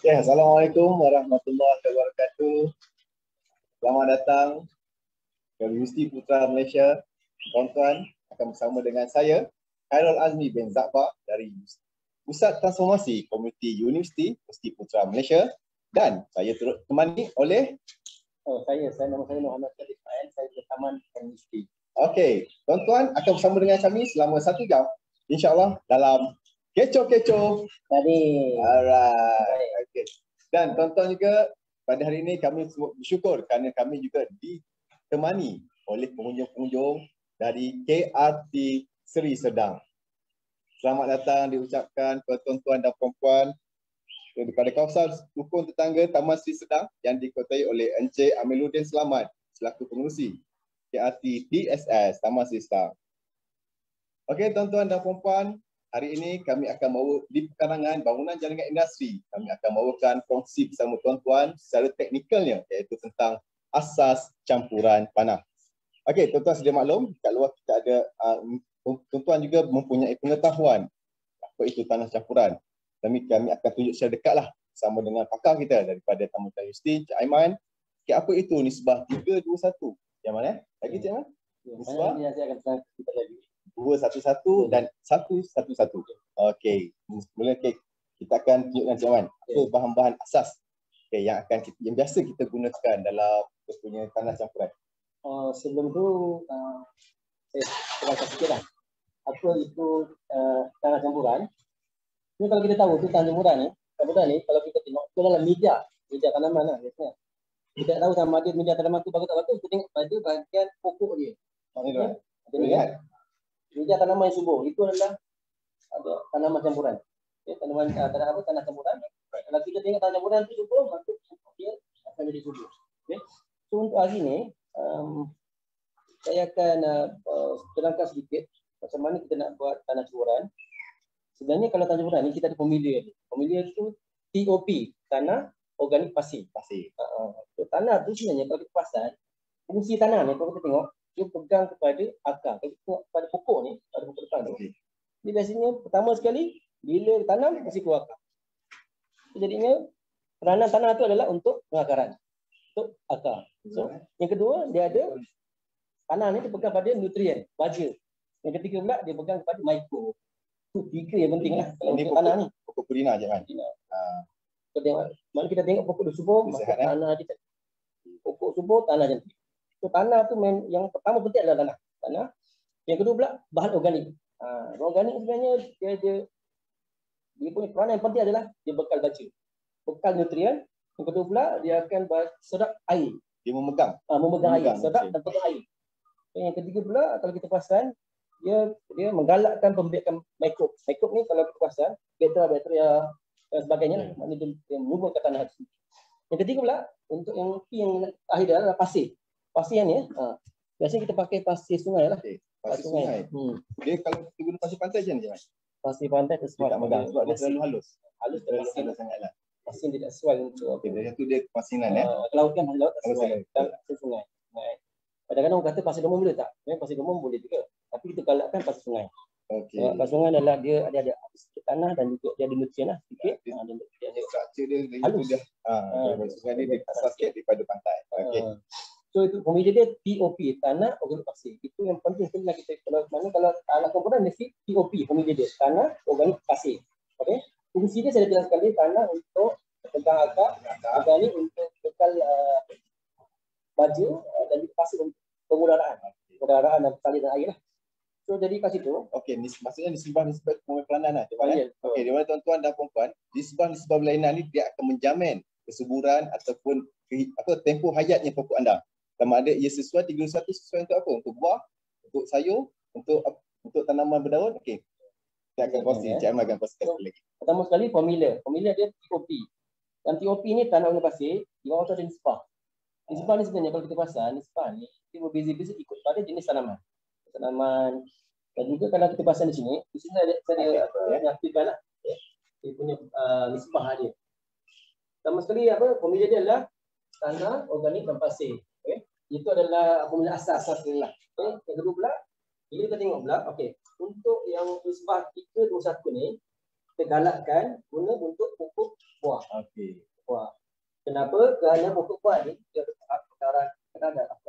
Ya, Assalamualaikum warahmatullahi wabarakatuh. Selamat datang ke Universiti Putra Malaysia. Tuan-tuan akan bersama dengan saya, Khairul Azmi bin Zakbar dari Pusat Transformasi Komuniti Universiti Putra Malaysia, dan saya turut ditemani oleh nama saya Muhammad Khalid Fael, saya dari Taman Universiti. Okey, tuan-tuan akan bersama dengan kami selama 1 jam, insya-Allah dalam kecoh-kecoh Tadi. Alright. Okay. Dan tuan-tuan juga, pada hari ini kami bersyukur kerana kami juga ditemani oleh pengunjung-pengunjung dari KRT Seri Sedang. Selamat datang diucapkan kepada tuan-tuan dan puan-puan daripada kawasan rukun tetangga Taman Seri Sedang yang dikuasai oleh Encik Amiluddin Selamat selaku pengerusi KRT DSS Taman Seri Sedang. Okey, tuan-tuan dan puan-puan, hari ini kami akan bawa di pekarangan bangunan jaringan industri. Kami akan bawakan kongsi bersama tuan-tuan secara teknikalnya, iaitu tentang asas campuran panah. Okey, tuan-tuan sedia maklum, kat luar kita ada tuan-tuan juga mempunyai pengetahuan apa itu tanah campuran. Kami akan tunjuk secara dekatlah bersama dengan pakar kita daripada Taman Universiti, Cik Aiman. Okay, apa itu nisbah 321? Yang mana? Lagi Cik Aiman? Nisbah? Saya akan kita lagi. 211 dan 111. Okey, mula kita akan tunjukkan Cik Wan apa bahan-bahan asas yang biasa kita gunakan dalam kita punya tanah campuran. Sebelum tu saya terangkan sikitlah apa itu tanah campuran. Ini kalau kita tahu tu tanah campuran ni kalau kita tengok itu adalah media tanaman lah biasanya. Kita tahu sama ada media tanaman tu bagus tak bagus, kita tengok pada bahagian pokok dia. Maksudnya lihat media tanaman yang subur itu adalah ada tanaman campuran. Okay, tanah campuran. Kalau kita tengok tanah campuran itu subur, maka dia akan jadi subur. Okay. So untuk hari ini saya akan terangkan sedikit macam mana kita nak buat tanah campuran. Sebenarnya kalau tanah campuran ni kita ada formula. Formula itu TOP, tanah organik pasir. So, tanah tu sebenarnya kalau kita perasan, fungsi tanah ni kalau kita tengok dia pegang kepada akar. Kalau kita tengok pada pokok ni, pada pokok depan tu. Dia biasanya pertama sekali bila tanam mesti keluar akar. Jadinya peranan tanah tu adalah untuk pengakaran, untuk akar. So yang kedua dia ada tanah ni dia pegang pada nutrien, baja. Yang ketiga pula dia pegang kepada mikro. Itu tiga yang penting lah kalau untuk tanah ni. Pokok purina je kan. Mana kita tengok pokok dia subur, maka tanah dia cantik. Pokok subur, tanah cantik. So tanah tu yang pertama penting adalah tanah. Yang kedua pula bahan organik. Bahan organik sebenarnya dia punya peranan yang penting adalah dia bekal baja, bekal nutrien. Yang kedua pula dia akan sedap air. Dia memegang air, sedap dan pegang air. Yang ketiga pula kalau kita perasan dia menggalakkan pembiakan mikrob. Mikrob ni kalau kita perasan bakteria dan sebagainya, maknanya dia menyuburkan tanah itu. Yang ketiga pula untuk yang akhir dia adalah pasir. Pasir ni biasanya kita pakai pasir sungai lah. Pasir sungai. Dia kalau kita guna pasir pantai macam mana? Pasir pantai tersebut tak megang sebab dia terlalu halus. Terlalu halus sangatlah. Pasir tidak sesuai untuk dia tu dia pasiran laut kan, pasir laut tak sesuai. Pasir sungai. Kadang-kadang orang kata pasir domong boleh tak? Pasir domong boleh juga. Tapi kita galakkan pasir sungai. Pasir sungai adalah dia ada sikit tanah dan juga dia ada nutrien lah sikit. Dia ada struktur dia halus. Sungai dia kasar sikit daripada pantai. So itu formula dia TOP, tanah organik pasir. Itu yang penting sebenarnya kita kalau tanah campuran mesti TOP formula dia, tanah organik pasir. Okey. Fungsi dia saya jelaskan dia tanah untuk pegang akar, organik untuk bekal baja dan juga pasir untuk pengudaraan dan persalinan air lah. So jadi kat situ. Okey, maksudnya nisbah pemelanan lah. Okey, di mana tuan-tuan dan puan-puan, nisbah berlainan ni dia akan menjamin kesuburan ataupun tempoh hayatnya pokok anda. Sama ada ia sesuai 321 sesuai untuk apa? Untuk buah, untuk sayur, untuk tanaman berdaun. Okey. Kita akan kongsi, Cik Aiman akan kongsi lagi. Pertama sekali formula dia TOP. Dan TOP ni tanah organik pasir, dia orang tu ada nisbah. Nisbah ni sebenarnya kalau kita perasan, nisbah ni dia berbeza-beza ikut pada jenis tanaman. Dan juga kalau kita perasan di sini ada aktifkan lah. Dia punya nisbah dia. Pertama sekali formula dia adalah tanah organik dan pasir. Itu adalah formula asas lah. Yang kedua pula, bila kita tengok pula, untuk yang nisbah 321 ni, kita galakkan guna untuk pokok buah. Okey. Buah. Kenapa? Kerana pokok buah ni dia ada akar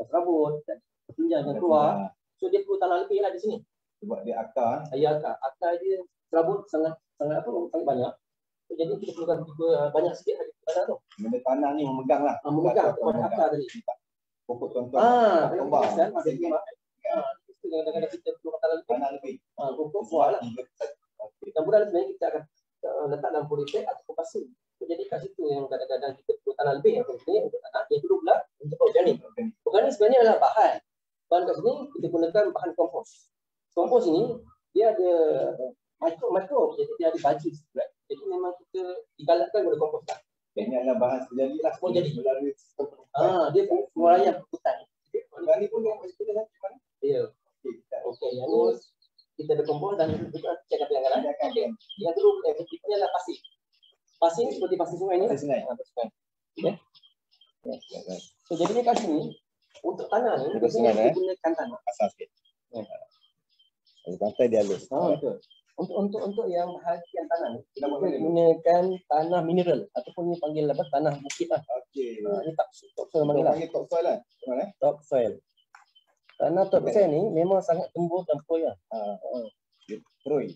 serabut dan pinjang yang keluar. So dia perlu tanah lebih lah di sini. Sebab dia akar. Ya, akar dia serabut sangat sangat banyak. So, jadi kita perlukan banyak sikit lagi tanah tu. Benda tanah ni memegang lah. Memegang akar tadi. Pokok tuan-tuan. Kembang. Itu kadang-kadang kita perlu tanah lebih. Pokok buah lah. Campuran sebenarnya kita akan letak dalam polybag atau pasir. Jadi kat situ yang kadang-kadang kita perlu tanah lebih untuk tanah. Yang kedua pula untuk organik. Organik sebenarnya adalah bahan. Bahan kat sini kita gunakan bahan kompos. Kompos ini dia ada mikro, jadi dia ada baju. Jadi memang kita digalakkan kepada kompos lah. Ini adalah bahan sejadi lah. Oh, jadi melalui dia pun penguraian hutan. Organik pun yang masih kita nanti mana? Ya. Okey, yang ni kita ada kompos dan kita cek apa yang akan ada. Yang kedua efektifnya adalah pasir. Pasir seperti pasir sungai ni. Pasir sungai. Ya. So jadinya kat sini untuk tanah ni kita gunakan tanah asal sikit. Pantai dia halus. Betul. Untuk yang bahagian tanah ni kita gunakan tanah mineral ataupun ni panggil apa, tanah bukit lah. Okey. Ini topsoil panggil topsoil lah. Mana? Topsoil. Tanah topsoil ni memang sangat tembus dan proy lah. Proy.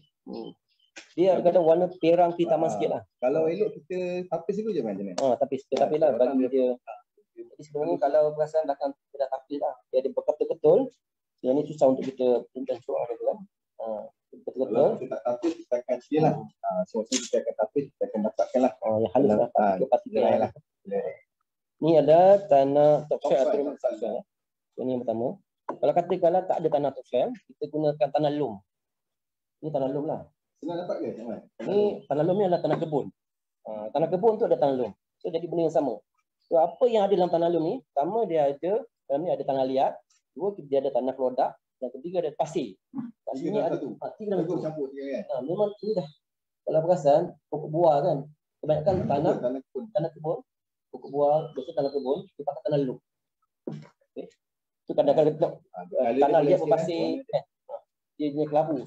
Dia ada warna perang pitaman sikit lah. Kalau elok kita tapis dulu je macam mana? Tapi lah bagi dia. Jadi sebenarnya kalau perasaan belakang kita dah tapis lah. Dia ada betul-betul. Yang ni susah untuk kita pindah cuak gitu kan. Betul-betul. Kalau kita tak tapis, kita akan dia lah. Semasa kita akan tapis, kita akan dapatkan lah. Yang halus lah. Partikel lah. Ni ada tanah topsoil atau topsoil. Ini yang pertama. Kalau katakanlah tak ada tanah topsoil, kita gunakan tanah loam. Ini tanah loam lah. Senang dapat ke? Ni tanah loam ni adalah tanah kebun. Tanah kebun tu ada tanah loam. So jadi benda yang sama. So apa yang ada dalam tanah loam ni? Pertama dia ada, dalam ni ada tanah liat. Dua dia ada tanah kelodak. Yang ketiga ada pasir. Pasir ni ada tiga dalam tu. Memang ini dah. Kalau perasan pokok buah kan. Kebanyakan tanah kebun. Pokok buah biasa tanah kebun, kita pakai tanah loam. Okey. Tu kadang-kadang tanah liat berpasir. Dia punya kelabu.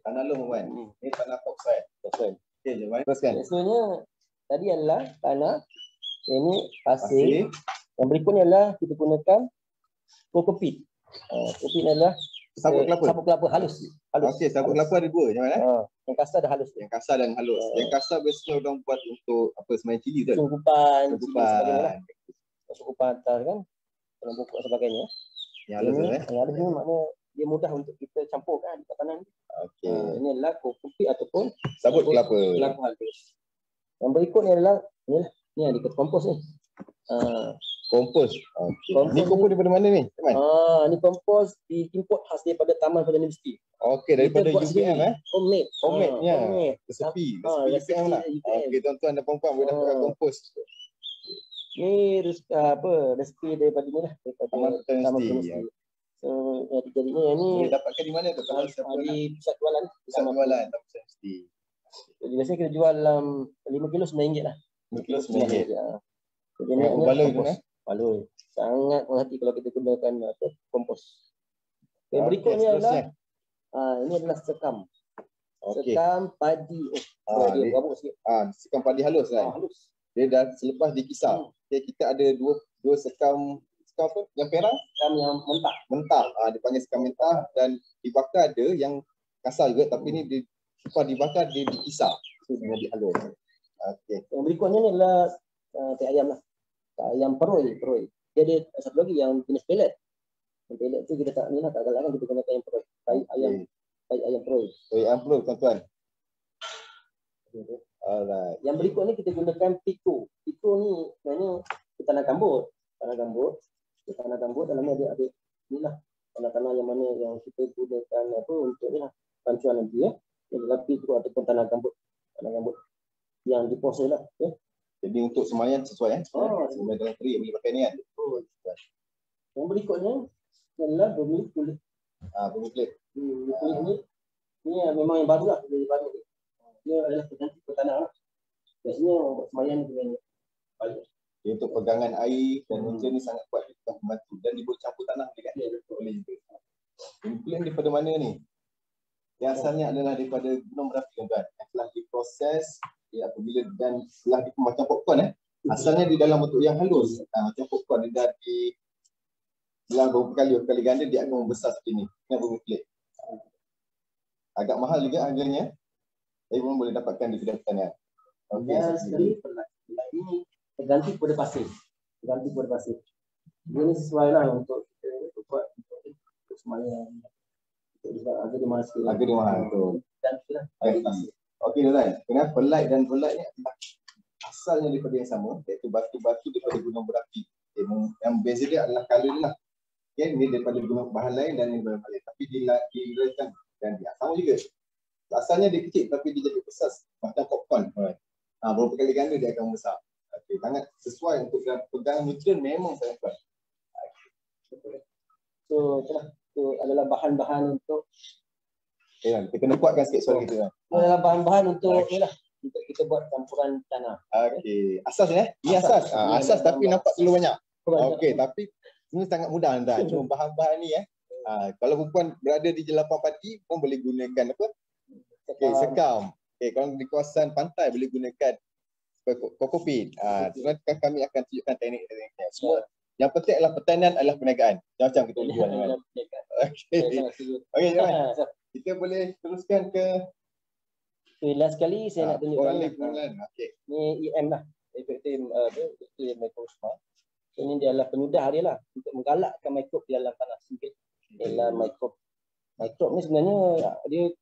Tanah loam kan. Ini tanah topsoil. Okey, jom teruskan. Maksudnya tadi adalah tanah, ini pasir. Yang berikutnya adalah kita gunakan kokopit. Kokopit adalah sabut kelapa halus. Okey, sabut kelapa ada dua macam mana? Yang kasar dan halus. Yang kasar dan halus. Yang kasar biasanya orang buat untuk apa, semain cili tu. Sungkupan atas kan. Dalam pokok dan sebagainya. Yang halus tu Yang halus ni maknanya dia mudah untuk kita campurkan di tanah ni. Okey. Ini adalah kokopit ataupun sabut kelapa halus. Yang berikutnya adalah ni yang dikompos ni. Kompos. Ni kompos daripada mana ni? Ni kompos diimport khas daripada Taman Pelajaran Universiti. Okey, daripada UPM Homemade nya. Resepi UPM lah. Okey, tuan-tuan dan puan-puan boleh dapatkan kompos. Ni resepi daripada ni lah, daripada Taman Pelajaran Universiti. So, jadinya yang ni boleh dapatkan di mana tu? Di pusat jualan. Pusat jualan Taman Pelajaran Universiti. Jadi biasanya kita jual 5 kilo RM9 lah. 5 kilo RM9. Jadi baloi tu baloi. Sangat berhati kalau kita gunakan kompos. Yang berikutnya adalah ini adalah sekam. Sekam padi. Dia rabuk sikit. Sekam padi halus kan? Halus. Dia dah selepas dikisar. Kita ada dua sekam apa? Yang perang? Sekam yang mentah. Dipanggil sekam mentah dan dibakar ada yang kasar juga, tapi ni lepas dibakar dia dikisar. So dia halus. Okey. Yang berikutnya ni adalah tai ayam lah. Tai ayam peroi. Dia ada satu lagi yang jenis pellet. Yang pellet tu kita tak ni lah, tak galakkan kita gunakan yang peroi. Tai ayam peroi. Tai ayam peroi tuan-tuan. Alright. Yang berikutnya kita gunakan piko. Piko ni sebenarnya tanah gambut. Tanah gambut dalam ni ada ni lah. Tanah-tanah yang mana yang kita gunakan apa untuk ni lah. Pancuan nanti ya. Yang adalah piko ataupun tanah gambut. Tanah gambut yang diproses lah. Okay. Jadi untuk semayan sesuai semayan dalam teri boleh pakai ni kan. Yang berikutnya adalah bumi kulit. Bumi kulit. Kulit ni memang yang baru lah, dari baru ni. Dia adalah pengganti tanah lah. Biasanya untuk semayan dengan balik. Dia untuk pegangan air dan meja ni sangat kuat, kita membantu dan dia boleh campur tanah boleh kan? Boleh juga. Bumi kulit daripada mana ni? Yang asalnya adalah daripada gunung berapi tuan. Yang telah diproses apabila dan setelah macam popcorn asalnya di dalam bentuk yang halus. Macam popcorn dia dah di dalam beberapa kali ganda dia akan membesar seperti ni. Ini bumi pelik. Agak mahal juga harganya. Tapi pun boleh dapatkan di kedai pertanian. Okey, sekali ini terganti kepada pasir. Terganti kepada pasir. Dia ni sesuai lah untuk kita buat untuk semuanya. Harga dia mahal sikit. Harga dia mahal tu. Gantilah. Okey tuan. Kenapa light dan light ni asalnya daripada yang sama, iaitu batu-batu daripada gunung berapi. Yang beza dia adalah color dia lah. Okay, ni daripada gunung bahan lain dan ini bahan lain. Tapi dilahirkan dan dia sama juga. Asalnya dia kecil tapi dia jadi besar macam popcorn. Berapa kali ganda dia akan besar. Okay, sangat sesuai untuk pegangan nutrien memang sangat kuat. So, itu adalah bahan-bahan untuk kita kena kuatkan sikit suara kita. Adalah bahan-bahan untuk untuk kita buat campuran tanah. Okey, asas Ini asas. Asas tapi nampak terlalu banyak. Okey, tapi ini sangat mudah anda. Cuma bahan-bahan ni kalau perempuan berada di jelapang padi pun boleh gunakan apa? Okey, sekam. Okey, kalau di kawasan pantai boleh gunakan kokopit. Kami akan tunjukkan teknik-tekniknya. Semua yang penting adalah pertanian adalah perniagaan. Macam kita boleh buat. Okey, jom. Kita boleh teruskan ke last sekali saya nak tunjukkan. Okey. Ni EM lah. Efektif microsma. Ini dia adalah penyudah dia lah untuk menggalakkan mikrob di dalam tanah sempit. Ialah mikrob. Mikrob ni sebenarnya dia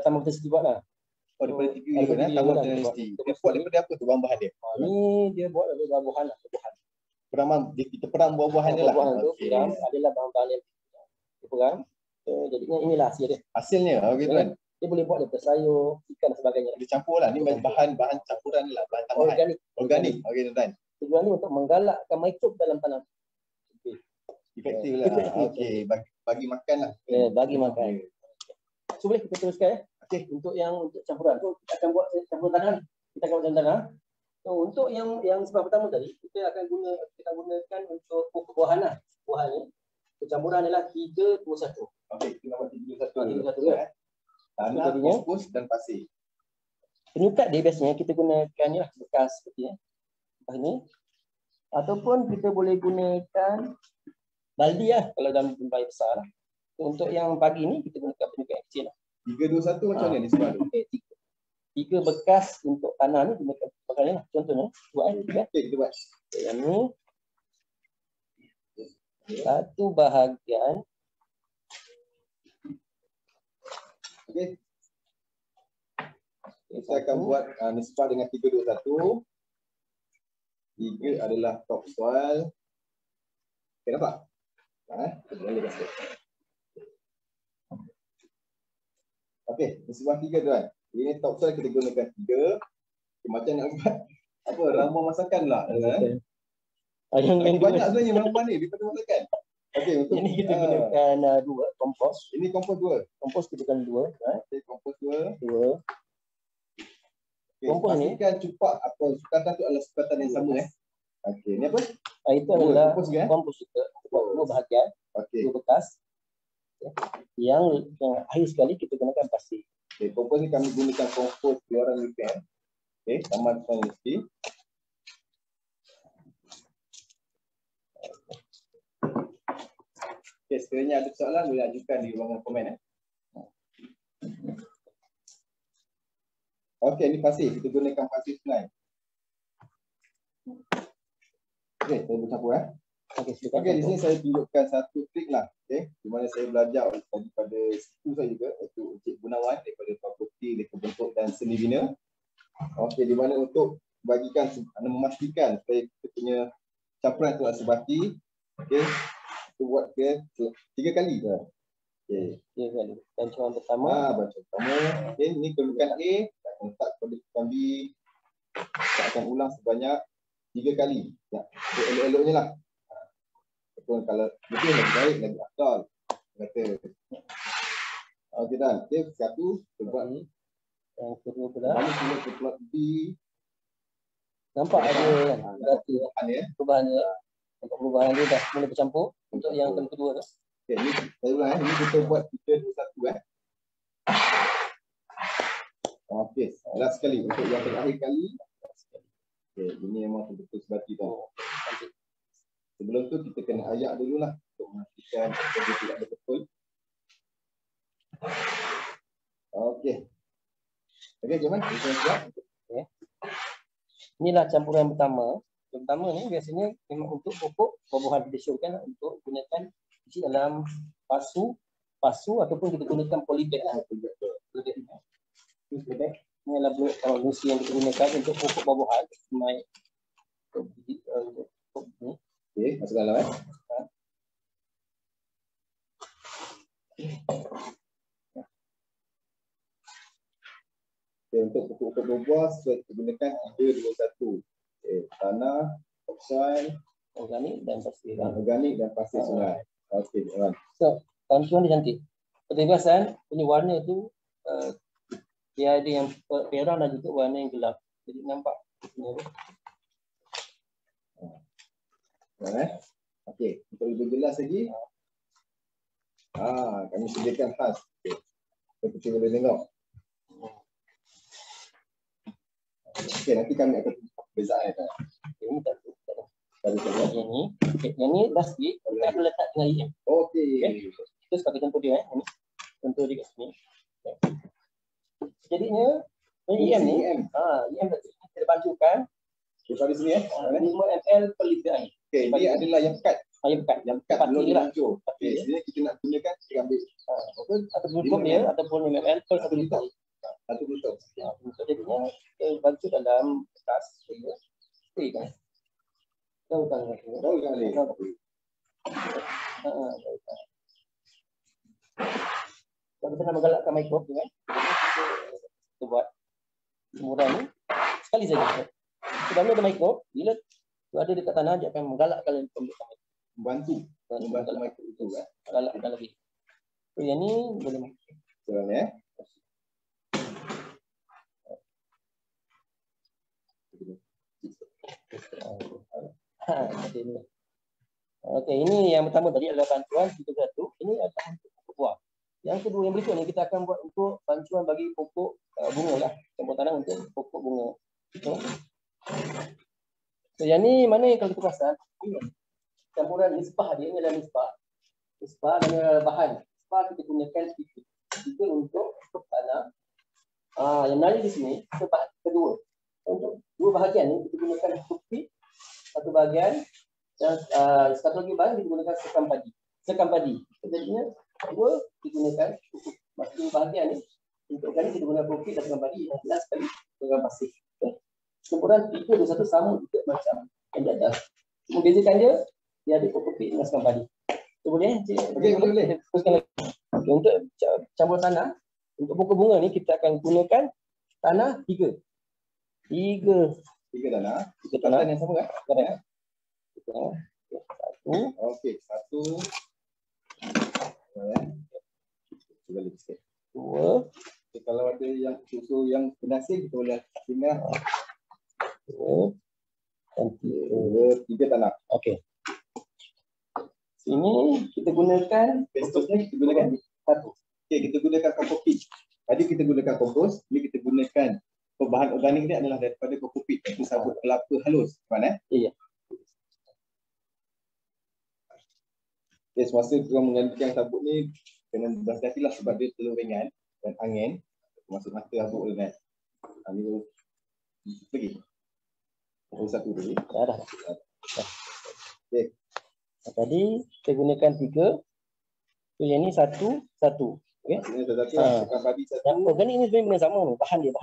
tambah kita buat lah. Daripada tiga tambah kita buat daripada apa tu bahan-bahan dia? Ni dia buat dari buah-buahan lah. Kita peram buah-buahan dia lah. Buah-buahan tu peram adalah bahan-bahan yang kita peram. Jadinya inilah hasil dia. Hasilnya, okey tuan. Dia boleh buat daripada sayur, ikan dan sebagainya. Dia campur lah. Ni bahan-bahan campuran lah. Bahan tambahan. Organik. Okey tuan. Tujuan ni untuk menggalakkan mikrob dalam tanah. Efektif lah. Okey. Bagi makan lah. Bagi makan. So boleh kita teruskan Okey. Untuk campuran tu kita akan buat campuran tanah. Kita akan buat campuran tanah. So untuk yang sebab pertama tadi kita akan gunakan untuk buah-buahan lah. Buahan ni. Campuran adalah 3-2-1. Okey, kita buat 3-2-1 ya. Tanah, kompos dan pasir. Penyukat dia biasanya kita gunakan ni lah bekas seperti ni. Lepas ni. Ataupun kita boleh gunakan baldi lah kalau dalam tempat besar lah. Untuk yang pagi ni kita gunakan penyukat yang kecil lah. 3-2-1 macam mana ni sebab tu? Okay, 3 bekas untuk tanah ni gunakan pakai lah. Contohnya buat Okey, kita buat. Yang ni satu bahagian. Okey. Saya akan buat nisbah dengan 3-2-1. 3 adalah top soil. Okey, nampak? Kita boleh basket. Okey, nisbah 3 tuan. Ini top soil kita gunakan 3. Macam nak buat apa? Ramuan masakan lah. Yang banyak sebenarnya bahan-bahan ni daripada masakan. Okey, untuk ini kita gunakan 2 kompos. Ini kompos 2. Kompos kita gunakan 2. Okey, kompos 2. Okay, kompos ni pastikan cupak atau sukatan tu adalah sukatan yang sama Okey, ni apa? Itu adalah kompos kita. Dua bahagian. Okey. 2 bekas. Yang akhir sekali kita gunakan pasir. Okey, kompos ni kami gunakan kompos Flora Nutrien. Okey, Taman Universiti. Okey, sekiranya ada soalan boleh ajukan di ruangan komen Okey, ni pasir. Kita gunakan pasir sungai. Okey, saya bercampur Okey, di sini saya tunjukkan satu trik lah. Okey, di mana saya belajar daripada situ saya juga, iaitu Encik Gunawan daripada Fakulti Reka Bentuk dan Seni Bina. Okey, di mana untuk bagikan memastikan supaya kita punya campuran tu sebati. Okey, kita buat ke 3 kali ke. Okey, 3 kali. Bancuan pertama. Bancuan pertama. Okey, ni kedudukan A. Letak kedudukan B. Kita akan ulang sebanyak 3 kali. Ya, elok-eloknya lah. Ataupun kalau betul lagi baik, lagi afdal. Kata. Okey dan. Okey, satu. Kita buat ni. Yang kedua pula. Lalu kita ke plot B. Nampak ada perubahan dia. Nampak perubahan dia dah mula bercampur. Untuk yang kedua tu. Okey, ni saya ulang Ini kita buat 3-2-1 Okey, last sekali untuk yang terakhir kali. Okey, ini memang betul sebati tau. Sebelum tu kita kena ayak dululah untuk memastikan dia tidak betul. Okey. Okey, Joman, kita siap. Okay. Inilah campuran pertama. Yang pertama ni biasanya memang untuk pokok buah-buahan disyurkan untuk gunakan isi dalam pasu ataupun kita gunakan polybag lah. Polybag. Ini adalah kalau musi yang kita gunakan untuk pokok buah-buahan. Okey, masuk dalam Okay, untuk pokok-pokok buah kita gunakan 3, 2, 1. Okay, tanah, topsoil, organik dan pasir. Organik dan pasir sungai. Okey, alright. So, pancuan dia cantik. Ketegasan punya warna tu dia ada yang perang dan juga warna yang gelap. Jadi nampak. Okey, untuk lebih jelas lagi. Kami sediakan khas. Okay. Kita boleh tengok. Okey, nanti kami akan perbezaan. Ini tak yang ni dah sikit, kita akan letak dengan IM. Okey. Kita sebagai contoh dia ini. Contoh dia kat sini. Okay. Jadinya IM ni, IM kita bantukan daripada sini 5 ml per liter air. Okey, ini adalah yang pekat. Yang pekat belum dihancur. Okey, sini kita nak gunakan kita ambil atau tutup dia ataupun 5 ml per 1 liter. Satu tutup. Jadinya kita bantu dalam kertas. Okey kan? Tahu kan? Tahu kan ni? Kalau kita nak menggalakkan mikrob tu kan, kita buat murah ni sekali saja. Sebab ada mikrob, bila tu ada dekat tanah dia akan menggalakkan pembentukan mikrob. Membantu mikrob itu kan. Galakkan lagi. So yang ni boleh jalan ya. Okey, ini yang pertama tadi adalah bantuan kita satu. Ini adalah untuk pokok buah. Yang kedua yang berikut ni kita akan buat untuk bantuan bagi pokok bunga lah. Campur tanah untuk pokok bunga. So yang ni mana yang kalau kita perasan campuran nisbah dia ni adalah nisbah. Nisbah dan adalah bahan. Nisbah kita gunakan tiga untuk tanah. Yang menarik di sini sebab kedua. Untuk dua bahagian ni kita gunakan kopi, satu bahagian dan satu lagi bahan kita gunakan sekam padi. Jadinya dua digunakan masing bahagian ni untuk kali kita gunakan kopi dan sekam padi dan last sekali dengan pasir. Campuran 3 dan 1 sama juga macam yang di atas. Membezakan dia ada kopi dengan sekam padi. So, boleh? Boleh. Teruskan lagi. Untuk campur tanah, untuk pokok bunga ni kita akan gunakan tanah 3. Tiga tanah yang sama kan? Betul. Satu. Okey, satu. Cuba lagi sikit. Dua. Okay, kalau ada yang susu yang penasih kita boleh tinggal. Dua. Dan tiga tanah. Okey. Sini kita gunakan. Seterusnya kita gunakan satu. Okey, kita gunakan kompos. Tadi kita gunakan kompos, ini kita gunakan bahan organik ni adalah daripada kokopit, iaitu sabut kelapa halus, kan? Iya. Okay, semasa kita menggantikan sabut ni kena berhati-hatilah sebab dia terlalu ringan dan angin masuk mata sabut kan. Ini lagi. Satu lagi. Dah. Okey. Tadi kita gunakan 3. So yang ni satu. Okey. Ini satu padi satu. Yang organik ni sebenarnya sama ni, bahan dia.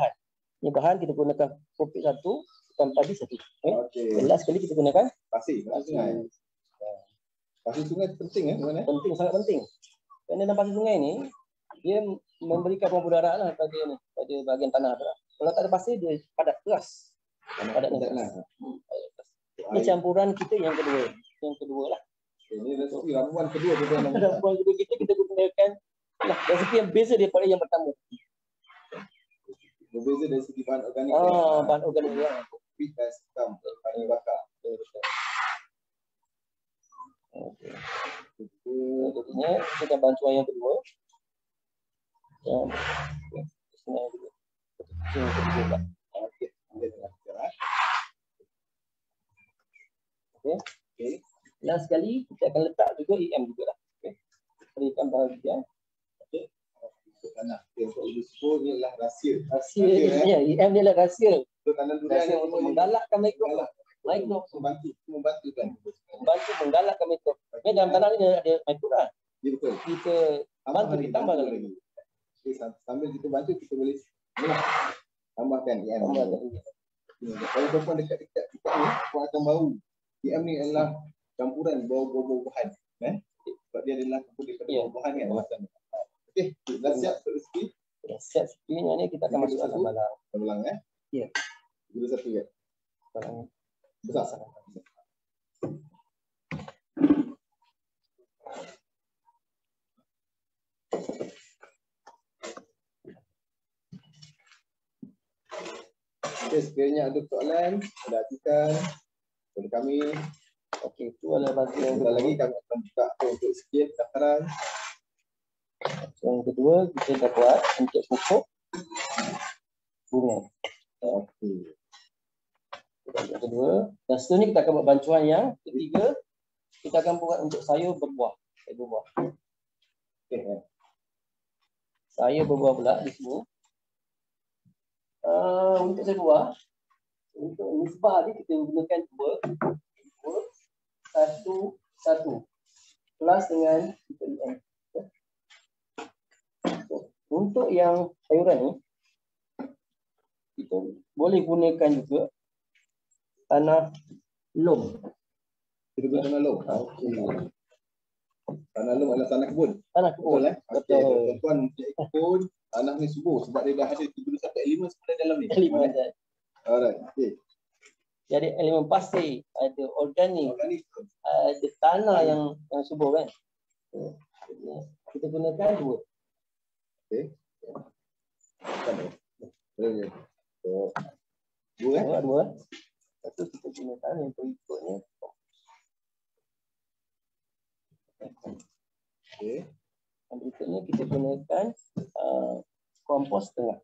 Ini bahan kita gunakan kopi 1, sekam padi 1. Okey. Last sekali kita gunakan pasir sungai. Pasir sungai penting mana? Penting, sangat penting. Kerana dalam pasir sungai ni dia memberikan pembuluh darah lah pada bahagian tanah tu lah. Kalau tak ada pasir dia padat keras. Padat lah. Ini campuran kita yang kedua. Yang kedua lah. Ini resepi ramuan kedua kita. Ramuan kedua kita gunakan resepi yang beza daripada yang pertama. Berbeza dari segi bahan organik. Bahan organik ya. Kopi dan sekam paling bakar. Okey. Jadinya kita bantuan yang kedua. Yang sini juga. Sini juga. Okey. Okey. Okey. Last sekali kita akan letak juga EM juga lah. Okey. Berikan bahagian. Okey. Tanah. Okay, untuk usaha ni adalah rahsia. Rahsia dia. EM dia lah rahsia. Untuk tanah durian Rahsia untuk menggalakkan mikro. Membantu kan. Membantu menggalakkan mikro. Ni dalam tanah ni ada mikro lah. Ya betul. Kita bantu ditambah lagi. Okay, sambil kita bantu kita boleh tambahkan EM. Kalau tuan dekat-dekat ni, tuan akan bau. EM ni adalah campuran bau-bau-bahan. Sebab dia adalah campuran daripada bau-bahan kan. Okey, dah siap untuk resipi. Siap resepinya ni kita akan masuk dalam balang. Balang Ya. Gula satu ya. Balang besar. Okey, sekiranya ada soalan, ada ajukan kepada kami. Okey, itu adalah bahagian Sebentar lagi kami akan buka untuk sikit daftaran. Yang kedua, kita dah buat untuk pokok bunga. Okey. Yang kedua, dan seterusnya kita akan buat bancuan yang ketiga. Kita akan buat untuk sayur berbuah. Okey. Sayur berbuah pula di sini. Untuk sayur buah, untuk nisbah ni kita gunakan 2, 1, 1 plus dengan IPM. Untuk yang sayuran ni, kita boleh gunakan juga tanah lom. Kita guna tanah lom. Okey. Tanah lom adalah tanah kebun. Tanah kebun. Betul. Tuan-tuan mempunyai kebun, tanah ni subur sebab dia dah ada 31 elemen sebenarnya dalam ni. Elemen ada. Alright. Okey. Jadi elemen pasir, ada organik, ada tanah yang subur kan. Kita gunakan 2. Okey. Boleh. Dua. Satu kita gunakan yang berikutnya. Okey. Yang berikutnya kita gunakan kompos tengah.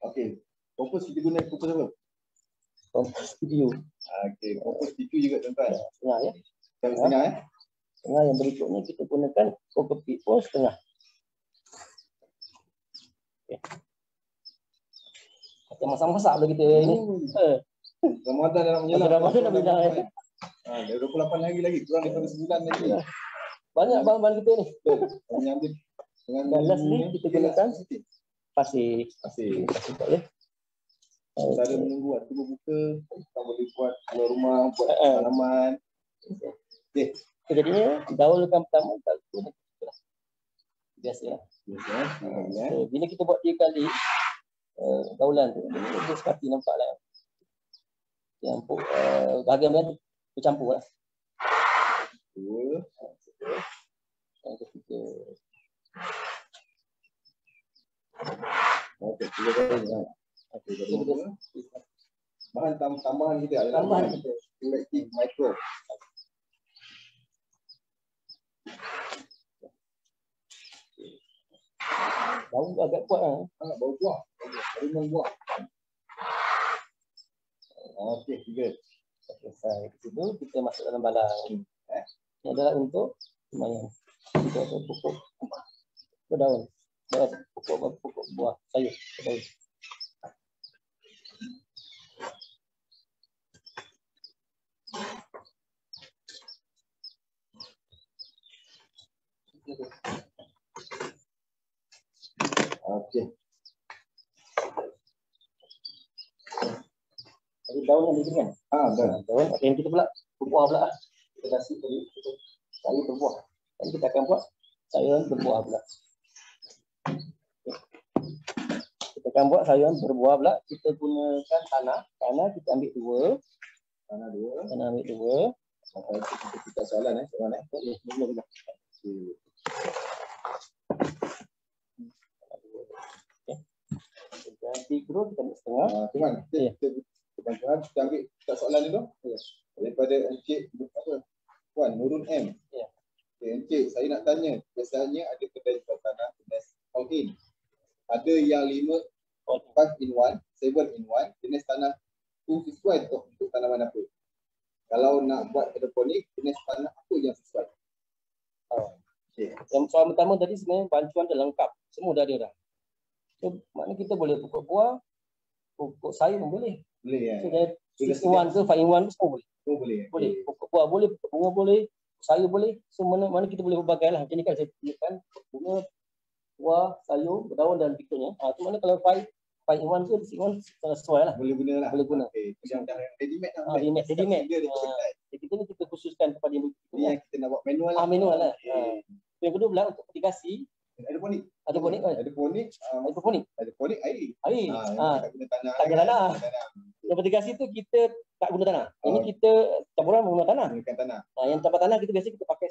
Okey. Kompos kita guna kompos apa? Kompos video. Okey. Kompos itu juga tuan-tuan. Tengah ya. Tengah Tengah yang berikutnya kita gunakan kompos pipos tengah. Okay. Kita masak-masak dulu kita ini. Ramadan dalam menjelang. Ramadan dah menjelang. Dah 28 hari lagi, kurang daripada sebulan lagi. Banyak bahan-bahan kita ni. Kami ambil dengan dan last ni kita gunakan pasir. Pasir. Tak ya. Cara menunggu waktu berbuka, kita boleh buat keluar rumah, buat tanaman. Okey. Jadinya dahulukan pertama kalau biasa lah. Biasa. Bila kita buat 3 kali daulan tu, dia seperti nampak lah. Yang bahagian bercampur lah. 2. Yang ketiga. Okey, 3 kali. Okey, bahan tambahan kita adalah tambahan kita. Electric micro. Bau agak kuat lah. Bau buah. Haruman buah. Okey, 3. Selesai. Itu kita masuk dalam balang. Ini adalah untuk lumayan. Untuk pokok daun. Pokok buah sayur. Daun. Okey. Jadi daun yang di sini kan? Daun. Yang kita pula berbuah pula. Kita kasih tadi sayur berbuah. Dan kita akan buat sayuran berbuah pula. Kita akan buat sayuran berbuah pula. Kita gunakan tanah. Tanah kita ambil 2. Tanah ambil 2. Kita soalan soalan Belum. Nanti grow kita ambil setengah. Tuan, kita ambil soalan dulu. Daripada Encik apa? Puan Nurul M. Ya. Okay, Encik, saya nak tanya, biasanya ada kedai jual tanah jenis in. Ada yang 5 in 1, 7 in 1, jenis tanah tu sesuai untuk tanaman apa. Kalau nak buat hidroponik, jenis tanah apa yang sesuai. Okay. Yang soal pertama tadi sebenarnya bancuan dah lengkap. Semua dah ada dah. So, maknanya kita boleh pokok buah, pokok sayur pun boleh. Boleh ya. So, dari 6 in 1 ke 5 in 1 semua boleh. Semua boleh. Boleh. Pokok buah boleh, pokok bunga boleh, sayur boleh. So, mana kita boleh berbagai lah. Macam ni kan saya tunjukkan bunga, buah, sayur, berdaun dan pikirnya. Itu mana kalau 5 in 1 ke 6 in 1 sesuai lah. Boleh guna lah. Boleh guna. Okay. Yang ready-made lah. Ready-made. Jadi kita ni kita khususkan kepada yang ini yang kita nak buat manual lah. Manual lah. Yang kedua pula untuk mitigasi. Hidroponik. Hidroponik kan? Hidroponik air. Tak guna tanah. Tak guna tanah. Yang mitigasi tu kita tak guna tanah. Ini kita campuran menggunakan tanah. Menggunakan tanah. Yang tanpa tanah kita biasa kita pakai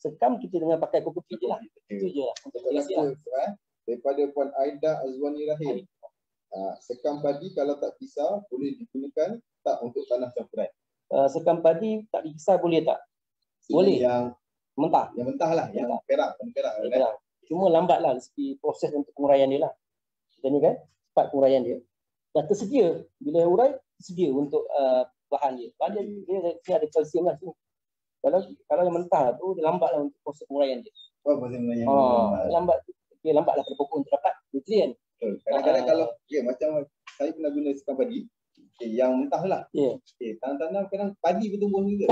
sekam kita dengan pakai kokopit je lah. Itu je lah untuk mitigasi lah. Daripada Puan Aida Azwani Rahim. Sekam padi kalau tak pisah boleh digunakan tak untuk tanah campuran? Sekam padi tak dipisah boleh tak? Boleh. Yang mentah. Yang mentah lah. Yang perak. Cuma lambat lah segi proses untuk penguraian dia lah. Jadi kan cepat penguraian dia. Dah tersedia. Bila urai, tersedia untuk bahan dia. Bahan dia ada kalsium lah sini. Kalau yang mentah tu dia lambat lah untuk proses penguraian dia. Proses penguraian lambat. Dia lambat lah pada pokok untuk dapat nutrien. Kadang-kadang kalau macam saya pernah guna sekam padi, yang mentah lah. Tanam-tanam kadang padi bertumbuh juga.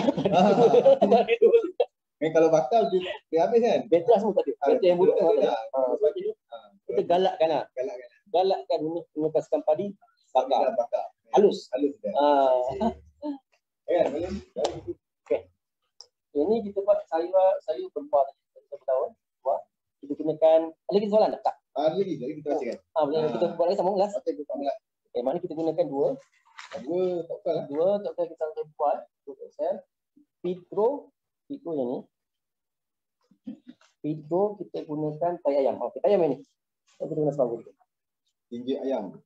Kalau bakal dia habis kan. Betul semua tadi. Betul yang butuh. Kita galakkan lah. Galakkan gunakan sekam padi bakar. Halus. Okey. Ini kita buat sayur berbuah tadi. Kita tahu buah. Kita gunakan lagi soalan tak? Lagi kita bacakan. Kita buat lagi sambung last. Okey, mana kita gunakan dua tak kita buat sel Pitro yang ni. Pitro kita gunakan tai ayam. Okey, tai ayam ini. Kita guna separuh. Tinggi ayam.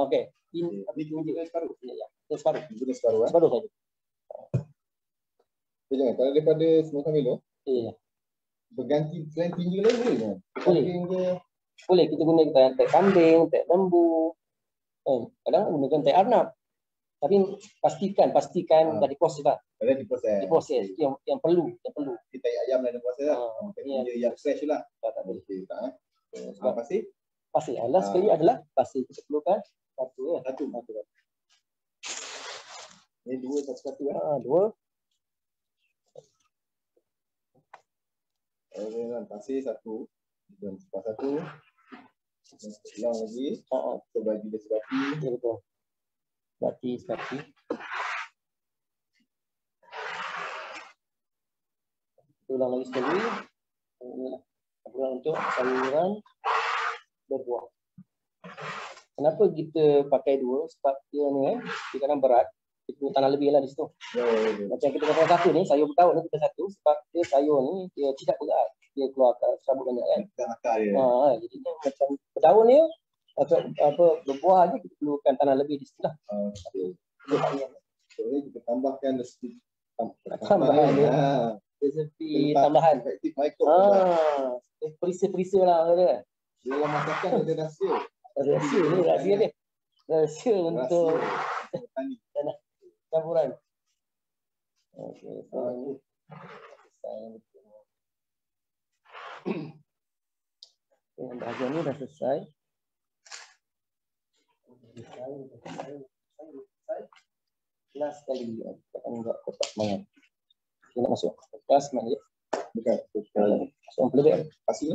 Okey. Ini kita separuh. Ya. Separuh. Kita separuh. Separuh saja. Jangan kalau daripada semua kami ya. Berganti selain tinggi lain boleh kan? Boleh kita gunakan tai kambing, tai lembu. Kadang gunakan tai arnab. Tapi pastikan dah diproses lah. Dah diproses. Yang perlu. Kita ayam dah diproses lah. Yang fresh lah. Tak boleh. Sebab pasir? Pasir. Last sekali adalah pasir. Kita perlukan satu. Ini dua satu. Dua. Pasir satu. Dan satu. Ulang lagi. Kita bagi dia sebati. Ya betul. Sebati. Ulang lagi sekali. Untuk sayuran berbuah. Kenapa kita pakai dua? Sebab dia ni kan, dia kadang berat. Kita punya tanah lebih lah di situ. Macam kita pakai satu ni, sayur bertahun ni kita satu. Sebab dia sayur ni, dia tidak berat. Dia keluarkan serabut banyak kan. Jadi macam berdaun ni, berbuah aja kita perlukan tanah lebih di situ lah. Jadi kita tambahkan tambahan dia. Resepi tambahan. Perisa-perisa lah kata. Dalam masakan ada rahsia. Rahsia dia. Rahsia untuk campuran. Okey, yang bahagian ni dah selesai. Last sekali kita akan buat kotak semangat. Kita nak masuk kelas mana dia? Bukan. Masuk pelebek. Pasir.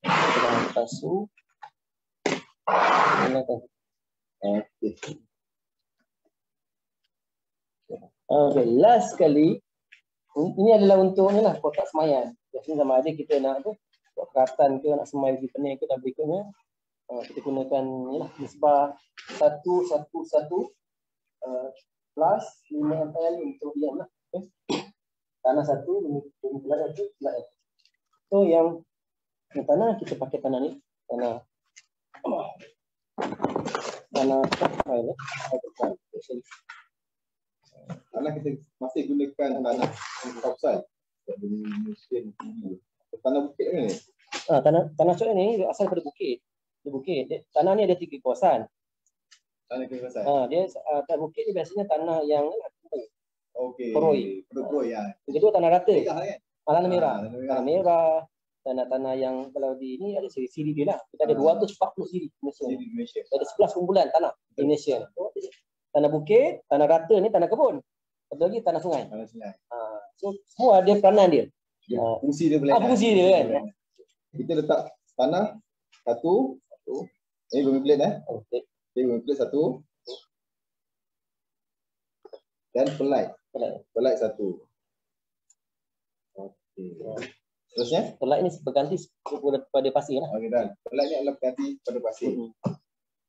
Kita pasu. Okey, last sekali. Ini adalah untuk ni lah kotak semayan. Biasanya sama ada kita nak buat keratan ke, nak semai di pening ke dan berikutnya. Kita gunakan ni lah nisbah 1:1:1 plus 5 ampere untuk diam lah. Tanah satu, belah satu, belah satu. So yang tanah kita pakai tanah ni, tanah Tanah kita masih gunakan tanah topsoil. Mesin tinggi. Tanah bukit ni. Tanah soil ni asal daripada bukit. Di bukit. Tanah ni ada 3 kawasan. Tanah kawasan. Dia tanah bukit ni biasanya tanah yang okey. Peroi. Ya. Yang kedua tanah rata. Merah kan? Tanah merah. Tanah merah. Tanah-tanah yang kalau di ni ada siri dia lah. Kita ada 240 siri di Malaysia. Ada 11 kumpulan tanah di Malaysia. Tanah bukit, tanah rata ni tanah kebun. Satu lagi tanah sungai. Tanah sungai. So semua ada peranan dia. Fungsi dia berlainan. Fungsi dia kan. Kita letak tanah satu. Ini bumi plate Okey. Bumi plate satu. Dan pelai satu. Okey. Terusnya? Pelai ni berganti pada pasir lah. Okey dah. Pelai ni adalah berganti pada pasir.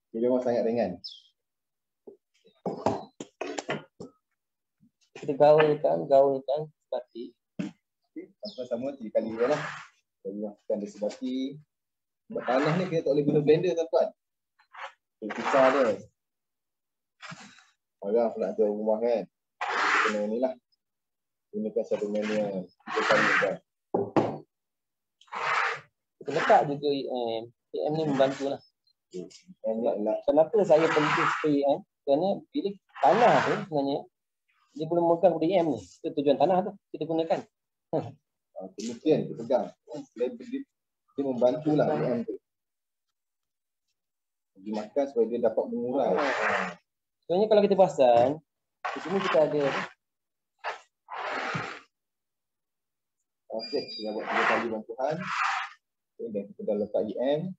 Dia memang sangat ringan. Kita gaulkan sebati. Sama-sama 3 kali je lah. Kita masukkan dia sebati. Tanah ni kita tak boleh guna blender tuan-tuan. Kita pisah dia. Marah pula tu rumah kan. Kena ni lah. Gunakan satu manual. 3 kali tuan. Kita letak juga EM. EM ni membantu lah. Kenapa saya penting supaya EM? Kerana bila tanah tu sebenarnya dia boleh memegang pada EM ni. Itu tujuan tanah tu kita gunakan. Kemudian kita pegang. Dia membantulah EM tu. Dimakan supaya dia dapat mengurai. Sebenarnya kalau kita perasan, di sini kita ada okey, kita buat 3 kali bantuan. Dan kita dah letak EM.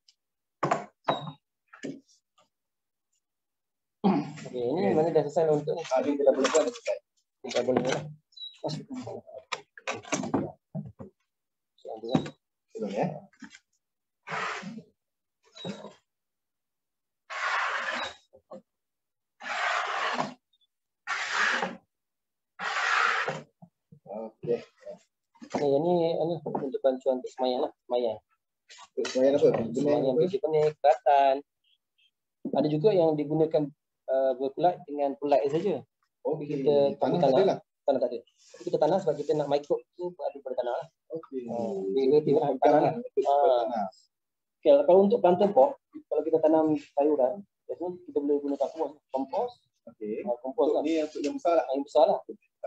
Okey, ini mana dah selesai untuk ni. Kita dah boleh buat dekat. Kita boleh lah. Tolong ya. Okey. Ini untuk bantuan untuk semayang lah. Semayang apa? Semayang biji benih, keratan. Ada juga yang digunakan berpulai dengan pulai saja. Kita tanah tak ada lah. Tanah tak ada. Tapi kita tanah sebab kita nak mikro tu ada pada tanah lah. Okey. Tanah. Okay, kalau untuk plantain pot, kalau kita tanam sayuran, biasanya kita boleh gunakan kompos. Okey. Kompos lah. Ni untuk yang besar lah. Yang besar lah.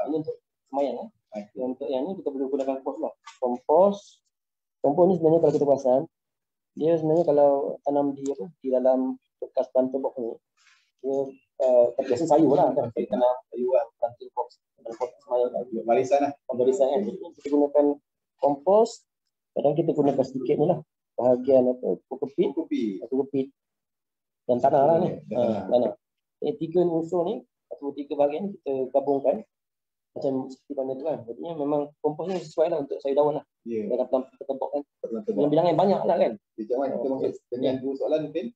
Ini untuk semayang. Untuk yang ni kita boleh gunakan kompos lah. Kompos ni sebenarnya kalau kita perasan, dia sebenarnya kalau tanam di dalam bekas plantain box ni, dia biasa sayur lah. Kita tanam sayuran plantain box. Semayang barisan lah. Barisan kan. Kita gunakan kompos. Kadang kita gunakan sedikit ni lah. Bahagian kukupit dan tanah lah ni. Tanah. Ini 3 unsur ni atau 3 bahagian ni kita gabungkan macam seperti mana tu kan. Jadinya memang kompos ni sesuai lah untuk sayur daun lah. Dalam tempat kan. Yang bilangan banyak lah kan. Kita masuk dengan 2 soalan mungkin.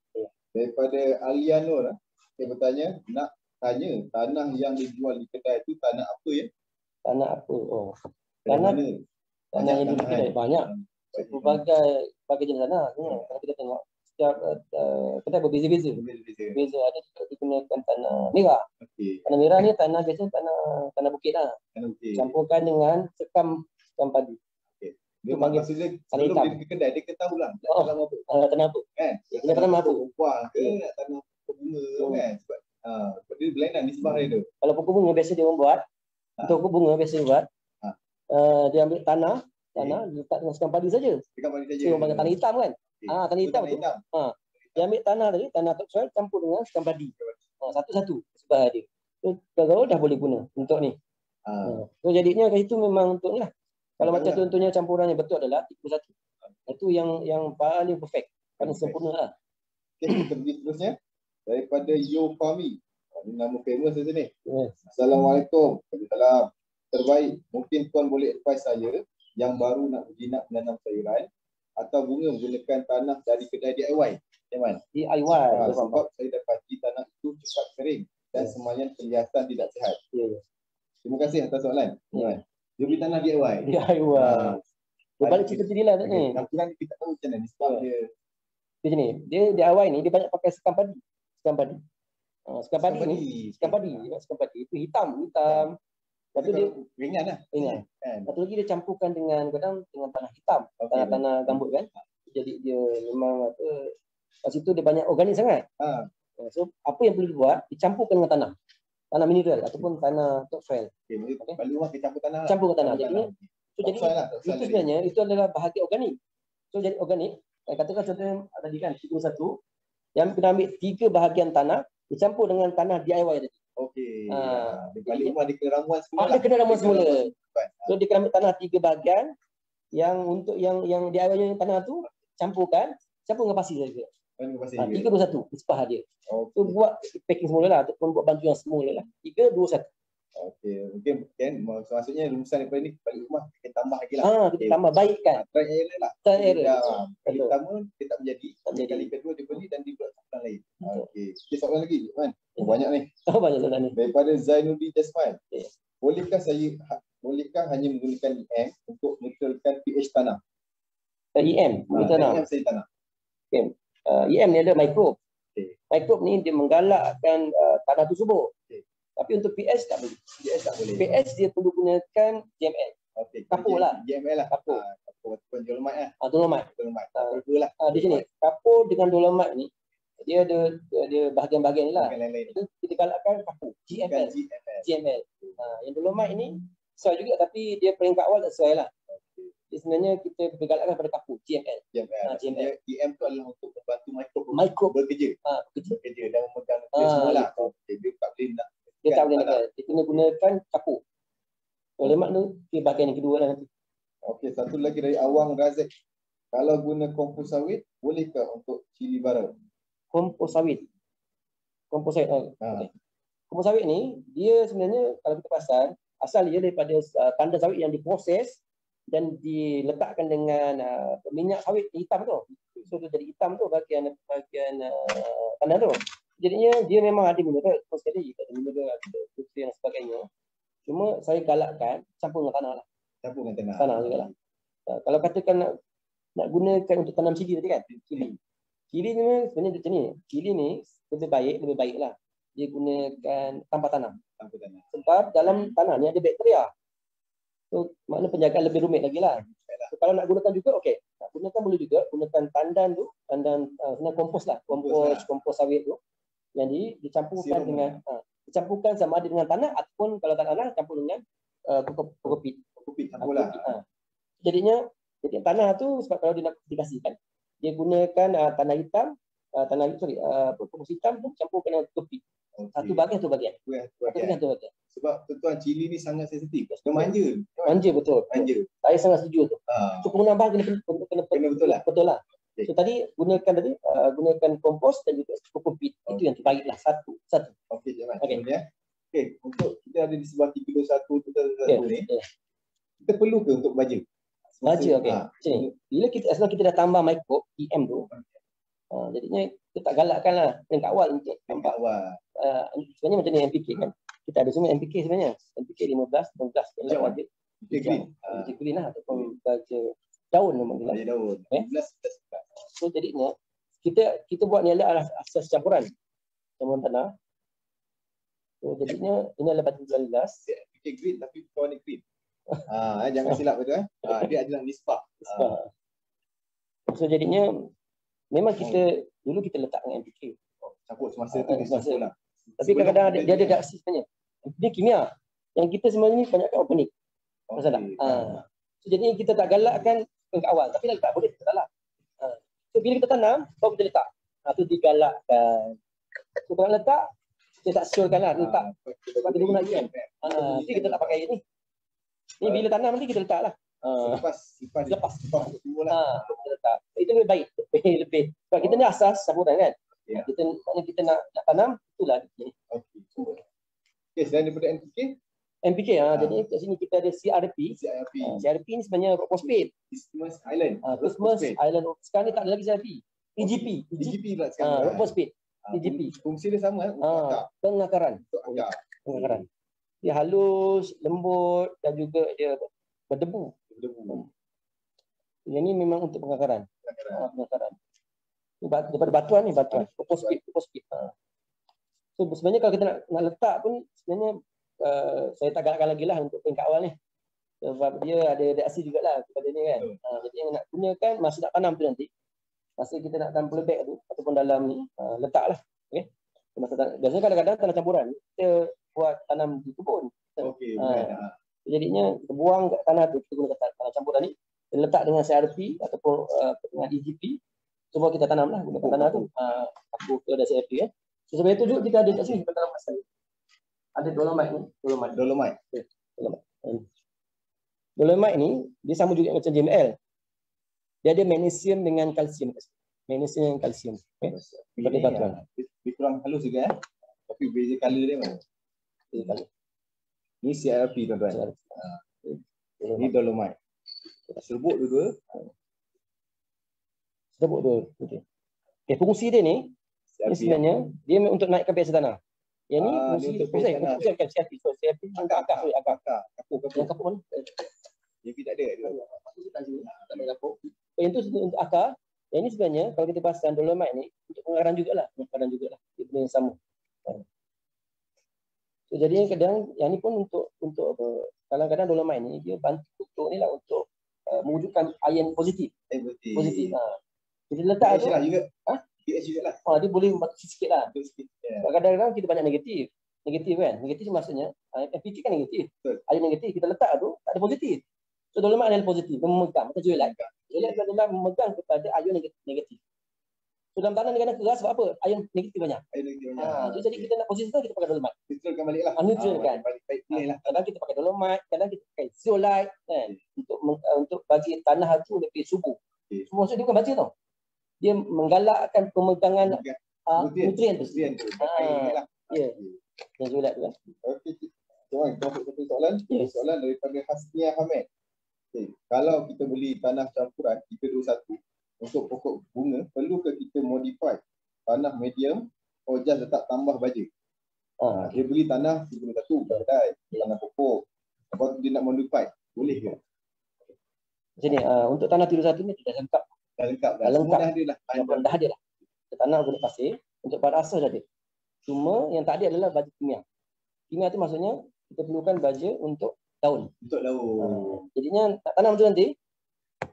Daripada Alianur, dia bertanya, nak tanya tanah yang dijual di kedai itu tanah apa ya? Tanah apa? Tanah yang di kedai banyak. Berbagai jenis tanah. Kalau kita tengok setiap kedai berbeza-beza. Ada digunakan tanah merah. Tanah merah ni tanah biasa tanah bukit lah. Campurkan dengan sekam padi. Dia maksudnya sebelum dia ke kedai dia ketahui lah tanah apa. Tanah apa? Kan? Dia tanah apa? Buah ke nak tanah bunga kan? Sebab dia berlainan nisbah dia tu. Kalau pokok bunga biasa dia membuat. Untuk pokok bunga biasa dia buat. Dia ambil tanah letak dengan sekam padi saja. Sekam padi saja. Dia panggil tanah hitam kan? Tanah hitam tu. Dia ambil tanah tadi, tanah topsoil campur dengan sekam padi. Satu-satu sebelah dia. Kalau dah boleh guna untuk ni. So jadinya kat situ memang untuk ni lah. Kalau macam contohnya campurannya betul adalah 31. Itu yang paling perfect. Paling sempurna lah. Okay, kita pergi terusnya. Daripada Yo Fami. Ini nama famous di sini. Assalamualaikum. Waalaikumsalam. Terbaik. Mungkin tuan boleh advise saya yang baru nak berjinak menanam sayuran atau bunga menggunakan tanah dari kedai DIY. Yaman? DIY. Sebab saya dapati tanah itu cepat kering dan semuanya kelihatan tidak sihat. Terima kasih atas soalan. Dia beli tanah DIY. Dia balik cerita tadi lah ni. Campuran kita tahu macam mana sebab dia macam ni. Dia DIY ni dia banyak pakai sekam padi. Sekam padi ni, sekam padi itu hitam. Lepas tu dia ringan lah. ringan. Kan? Satu lagi dia campurkan dengan kadang dengan tanah hitam, tanah gambut kan. Jadi dia memang apa, kat situ dia banyak organik sangat. So apa yang perlu dibuat, dicampurkan dengan tanah mineral ataupun tanah topsoil. Balik rumah kita campur tanah lah. Campur ke tanah. Jadi itu sebenarnya itu adalah bahagian organik. So jadi organik, katakan contohnya tadi kan 31 yang kita ambil 3 bahagian tanah dicampur dengan tanah DIY tadi. Okey. Balik rumah dia kena ramuan semula. Dia kena ramuan semula. So dia kena ambil tanah 3 bahagian yang untuk yang DIY yang tanah tu campur dengan pasir saja. 3-2-1 sepah dia. So buat packing semula lah ataupun buat bantu yang semula lah. 3-2-1. Okey, mungkin kan maksudnya rumusan daripada ni balik rumah kita tambah lagi lah. Kita tambah baikkan. Try error lah. Try error. Kali pertama dia tak menjadi, kali kedua dia beli dan dia buat soalan lain. Okey. Kita soalan lagi, kan? Banyak ni. Banyak soalan ni. Daripada Zainuddin Jasman. Bolehkah hanya menggunakan EM untuk menetralkan pH tanah? EM, tanah. EM saya tanah. Okay. EM ni ada mikrob. Mikrob ni dia menggalakkan tanah tu subur. Tapi untuk pH tak boleh. pH dia perlu gunakan GML. Kapur lah. GML lah. Kapur ataupun dolomite lah. Dolomite. Dua lah. Di sini kapur dengan dolomite ni dia ada bahagian-bahagian ni lah. Itu kita galakkan kapur. GML. Yang dolomite ni sesuai juga tapi dia peringkat awal tak sesuai lah. Sebenarnya kita bergalakkan pada kapur GML. EM tu adalah untuk membantu mikrob bekerja dan memegang dia semua lah. Dia tak boleh nak. Dia kena gunakan kapur. Dolomite tu bahagian yang kedua lah nanti. Okey, satu lagi dari Awang Razak. Kalau guna kompos sawit, bolehkah untuk cili bara? Kompos sawit. Okay. Kompos sawit ni dia sebenarnya kalau kita perasan asal dia daripada tandan sawit yang diproses dan diletakkan dengan minyak sawit hitam tu. So jadi hitam tu bahagian tandan tu. Jadinya dia memang ada mineral, terus sekali ada mineral, ada nutrien dan sebagainya. Cuma saya galakkan campur dengan tanah lah. Campur dengan tanah. Tanah juga lah. Kalau katakan nak gunakan untuk tanam cili tadi kan, cili ni sebenarnya macam ni. Cili ni lebih baik lah. Dia gunakan tanpa tanam. Sebab dalam tanah ni ada bakteria. So makna penjagaan lebih rumit lagi lah. So, kalau nak gunakan juga, okey. Nak gunakan boleh juga, gunakan tandan tu, sebenarnya kompos lah. Kompos sawit tu. Yang dicampurkan dengan dicampurkan sama ada dengan tanah ataupun kalau tak tanah campur dengan kokopit. Jadinya tanah tu sebab kalau dia nak dikasihkan dia gunakan tanah hitam, kompos hitam tu campurkan dengan kokopit. Satu bahagian. Sebab tuan cili ni sangat sensitif. Dia manja. Betul. Saya sangat setuju tu. So penggunaan bahan kena betul lah. So tadi gunakan kompos dan juga kokopit. Itu yang terbaik lah. Satu. Okey, jangan. Okey, untuk kita ada di sebelah 321 ni. Kita perlu ke untuk baja? Okey. Bila kita dah tambah mikrob EM tu, jadinya kita tak galakkan lah peringkat awal untuk tambah awal. Sebenarnya macam ni MPK kan. Kita ada semua MPK sebenarnya. MPK 15, 16 yang wajib. MPK green lah ataupun baja daun memang lah. Daun. 15. So jadinya kita buat ni adalah asas campuran tanah. So jadinya ini adalah batu 19. MPK green tapi tonic green. Jangan silap betul dia adalah nisbah. So jadinya memang dulu kita letakkan MPK. Campur semasa tu lah. Tapi kadang-kadang dia ada reaksi sebenarnya. Dia kimia. Yang kita sebenarnya ni banyakkan organik. Masalah. So jadinya kita tak galakkan peringkat awal. Tapi dah tak boleh, tak salah. So bila kita tanam, baru kita letak. Tu digalakkan. So kalau letak, kita tak syorkan lah. Letak. Sebab kita guna kan. Nanti kita tak pakai ni. Ni bila tanam nanti kita letak lah. Lepas. Kita letak. Itu lebih baik. Lebih. Sebab kita ni asas campuran kan. Kita nak tanam, itulah. Okey, selain daripada MPK, jadi kat sini kita ada CRP. CRP ni sebenarnya rock phosphate. Christmas Island. Christmas Island. Sekarang ni tak ada lagi CRP. EGP pula sekarang. rock phosphate. EGP. Fungsi dia sama Pengakaran. Dia halus, lembut dan juga dia berdebu. Yang ni memang untuk pengakaran. Daripada batuan ni, phosphate. So sebenarnya kalau kita nak letak pun sebenarnya saya tak galakkan lagi lah untuk peringkat awal ni. Sebab dia ada reaksi jugalah kepada ni kan. Jadi yang nak gunakan masa nak tanam tu nanti, masa kita nak tanam polybag tu ataupun dalam ni, letaklah. Okay. Biasanya kadang-kadang tanah campuran kita buat tanam di kebun. Okey. Jadinya kita buang kat tanah tu, kita guna tanah campuran ni, kita letak dengan CRP ataupun dengan EGP. Cuba kita tanamlah gunakan tanah tu. Aku ke ada CRP kan. Sebab itu juga kita ada kat sini tanam asal. Ada dolomite ni, Dolomite. Dolomite ni dia sama juga macam JML. Dia ada magnesium dengan kalsium. Magnesium dengan kalsium. Okay. Seperti batuan. Dia kurang halus juga tapi beza color dia mana? Beza color. Ni CRP tuan-tuan. Ni dolomite. Serbuk dua-dua. Serbuk dua. Okey. Okay, fungsi dia ni sebenarnya dia untuk naikkan pH tanah. Yang ni fungsi kan CRP. So CRP angkat akar. Yang kapur mana? JP tak ada. Tak ada kapur. Yang tu untuk akar. Yang ni sebenarnya kalau kita pasang dolomite ni untuk pengarang jugalah. Dia benda yang sama. So, jadi yang ni pun untuk apa? Kadang-kadang dolomite ni dia bantu untuk ni lah untuk mewujudkan ion positif. Positif. Kita letak tu juga. pH juga lah. Dia boleh membantu sikit lah. Kadang-kadang kita banyak negatif kan. Negatif maksudnya NPK kan negatif. Ion negatif kita letak tu tak ada positif. So dolomite adalah positif, memegang macam zeolite. Zeolite adalah memegang kepada ion negatif. So dalam tanah negara keras sebab apa? Ion negatif banyak. Jadi kita nak posisi tu kita pakai dolomite. Neutralkan balik lah. Neutralkan. Kadang kita pakai dolomite, kadang kita pakai zeolite kan untuk bagi tanah tu lebih subur. So, maksud dia bukan baja tau. Dia menggalakkan pemegangan nutrien tu. Ya. Yang zeolite tu kan. Okey. Tuan, satu soalan. Soalan daripada Hasnia Hamid. Okay. Kalau kita beli tanah campuran 321 untuk pokok bunga, perlukah kita modify tanah medium atau just letak tambah baja? Dia beli tanah 321 badai, tanah pokok. Lepas tu dia nak modify, boleh ke? Jadi untuk tanah 321 ni tidak lengkap. Dah lengkap dah. Semua dah ada lah. Dah ada lah. Tanah guna pasir untuk pada asas dah ada. Cuma yang tak ada adalah baja kimia. Kimia tu maksudnya kita perlukan baja untuk daun. Untuk daun. Jadinya tak tanam tu nanti.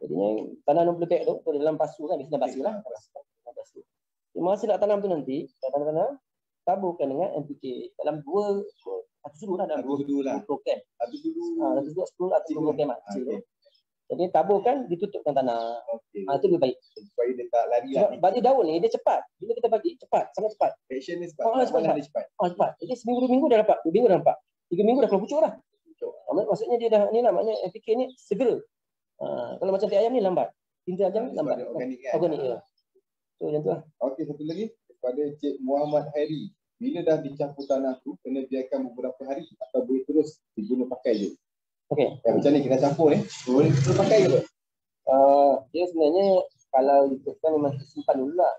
Jadinya tanam polybag tu dalam pasu kan, biasanya pasu lah. Cuma masa nak tanam tu nanti, tanam taburkan dengan NPK dalam satu sudu lah, dalam 2 program. Satu sudu 10 atau 2 program. Jadi taburkan, ditutupkan tanah. Itu lebih baik. Supaya dia tak lari lah. Baju daun ni dia cepat. Bila kita bagi cepat, sangat cepat. Action ni cepat. Cepat. Jadi seminggu 2 minggu dah dapat, 2 minggu dah dapat. 3 minggu dah keluar pucuk dah. Maksudnya dia dah ni lah, maknanya NPK ni segera. Kalau macam ayam ni lambat. 3 jam lambat. Organik ya. So macam tu lah. Okey, satu lagi kepada Cik Muhammad Hairi. Bila dah dicampur tanah tu, kena biarkan beberapa hari atau boleh terus diguna pakai je? Okey. Macam ni kita campur ni, boleh terus pakai ke? Dia sebenarnya kalau ikutkan memang simpan dulu lah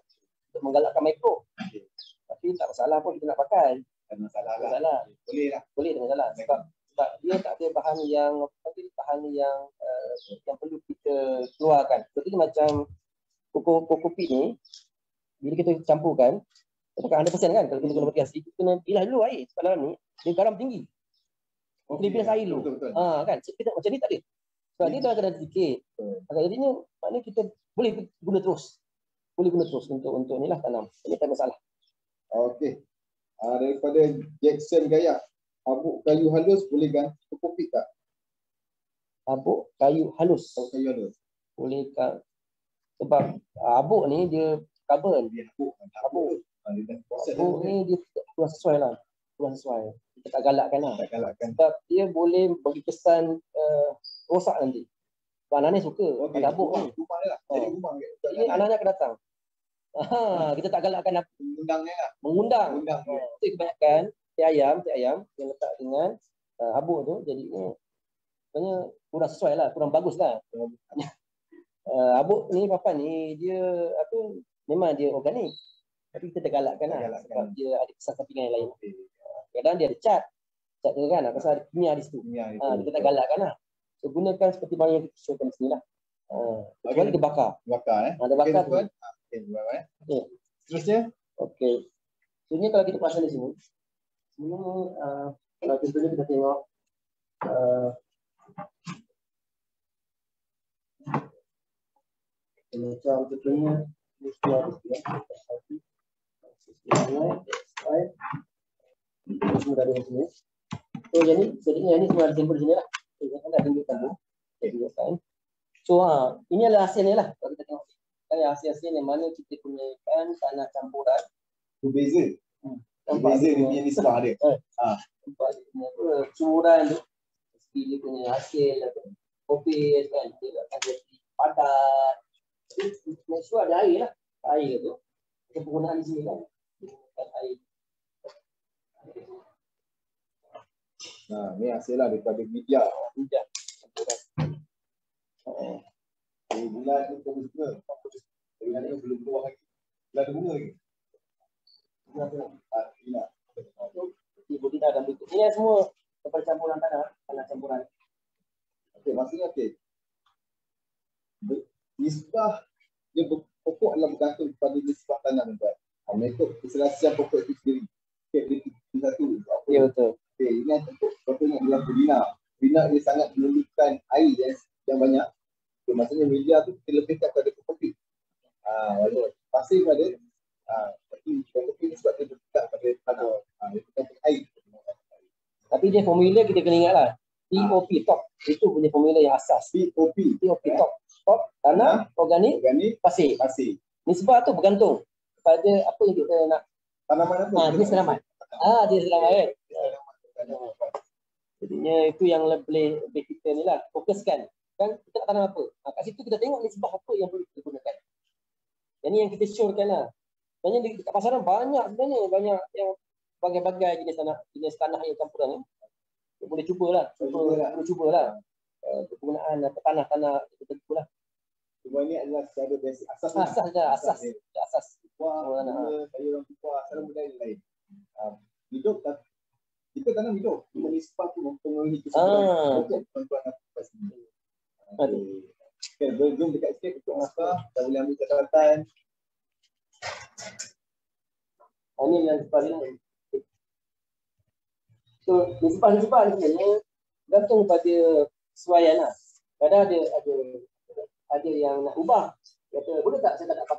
untuk menggalakkan mikro. Tapi tak masalah pun kita nak pakai. Tak masalah lah. Boleh lah. Boleh, tak masalah. Sebab dia tak ada bahan yang perlu kita keluarkan. Seperti macam kokopit ni, bila kita campurkan, kita kan 100% kan, kalau kita guna berkasi, kita kena pilah dulu air. Sebab dalam ni, dia garam tinggi. Kita pilah air dulu. Kan? Kita macam ni tak ada. Sebab dia dah kena sikit. Jadinya, maknanya kita boleh guna terus. Untuk ni lah tanam. Ini tak masalah. Okey. Daripada Jackson Gaya, habuk kayu halus boleh ganti kokopit tak? Habuk kayu halus. Boleh kan. Sebab habuk ni dia carbon. Habuk ni dia kurang sesuai lah. Kita tak galakkan lah. Sebab dia boleh bagi kesan rosak nanti. Anak ni suka. Habuk ni. Jadi anaknya akan datang. Kita tak galakkan apa. Mengundang. Itu kebanyakan ti ayam yang letak dengan habuk tu jadinya sebenarnya kurang sesuai lah, kurang bagus lah. Habuk ni papan ni dia memang dia organik. Tapi kita tak galakkan lah sebab dia ada kesan sampingan yang lain. Kadang dia ada cat dia kan, pasal ada kimia di situ. Kita tak galakkan lah. So gunakan seperti mana yang kita showkan di sini lah. Kecuali dia bakar. Dia bakar tu. Seterusnya? Okey. Sebenarnya kalau kita pasang di sini, sebenarnya Contohnya kita tengok macam contohnya ini semua semua dari sini. So jadi jadinya ini semua disimpan di sini lah. Kita akan tunjukkan tu. So ini adalah hasilnya lah. Kalau kita tengok hasil-hasil yang mana kita punya ikan tanah campuran. Berbeza. Berbeza dia punya nisbah dia. Nampak dia punya cumuran tu. Mesti dia punya hasil kopi kan. Dia akan jadi padat. Make sure ada air lah. Air tu. Penggunaan di sini kan. Air. Nah, ni hasil lah daripada media. Media. Bulan ni bagus juga. Bulan ni belum keluar lagi. Bulan ada bunga lagi. Ibu tidak ada bentuk. Ini semua daripada campuran tanah campuran. Okey, maksudnya okey. Nisbah dia pokok adalah bergantung kepada nisbah tanah tuan. Mengikut keselasian pokok itu sendiri. Okey, itu satu. Ya betul. Okey, ini contohnya adalah bina. Bina dia sangat memerlukan air yang banyak. Okay, maksudnya media tu kita lebihkan pada kopi. Walaupun pasir pada kopi ni sebab dia berdekat pada tanah. Dia bukan air. Tapi dia formula kita kena ingat lah. TOP top. Itu punya formula yang asas. TOP top. Top tanah organik pasir. Nisbah tu bergantung kepada apa yang kita nak. Tanaman apa? Jenis tanaman. Jenis tanaman kan. Jadinya itu yang lebih kita ni lah fokuskan. Kan kita nak tanam apa? Kat situ kita tengok nisbah apa yang perlu kita gunakan. Yang ni yang kita syorkan lah. Sebenarnya dekat pasaran banyak yang bagai-bagai jenis tanah yang campuran ni. Boleh cubalah. Boleh cubalah. Penggunaan tanah-tanah tertentu lah. Cuma ni adalah secara basic asas. Asas. Kuah, saya orang kuah, cara budaya lain. Hidup tak kita tanam hidup. Cuma nisbah tu mempengaruhi kesedaran. Tuan-tuan apa pasti. Okay, belum dekat sikit untuk nisbah, dah boleh ambil catatan. Ini yang paling. So, nisbah ni sebenarnya bergantung pada sesuaian lah. Kadang ada yang nak ubah. Kata, boleh tak saya nak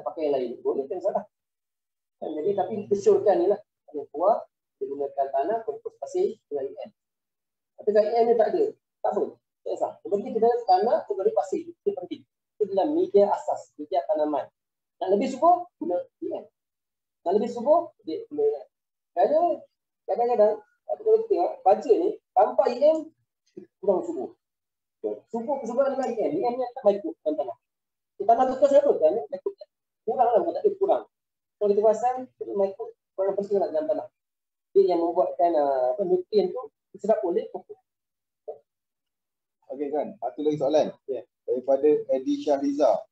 pakai yang lain? Boleh kan salah. Jadi, tapi kita syorkan ni lah. Yang kuat, kita gunakan tanah, kompos pasir dengan IM. Tapi kat IM ni tak ada. Tak apa. Tak kisah. Yang penting kita tanah, kita pasir. Itu penting. Itu dalam media asas. Media tanaman. Nak lebih subur, guna IM. Nak lebih subur, dia guna IM. Kadang-kadang, kita tengok, baca ni, tanpa IM, kurang subur. Kesuburan dengan IM. IM ni tak baik dalam tanah. Tanah bekas apa? Kurang lah, tak ada kurang. Kalau kita perasan, kita maikut kurang persen dalam tanah. Dia yang membuatkan nutrien tu diserap oleh pokok. Okey kan, satu lagi soalan. Daripada Edi Syahriza.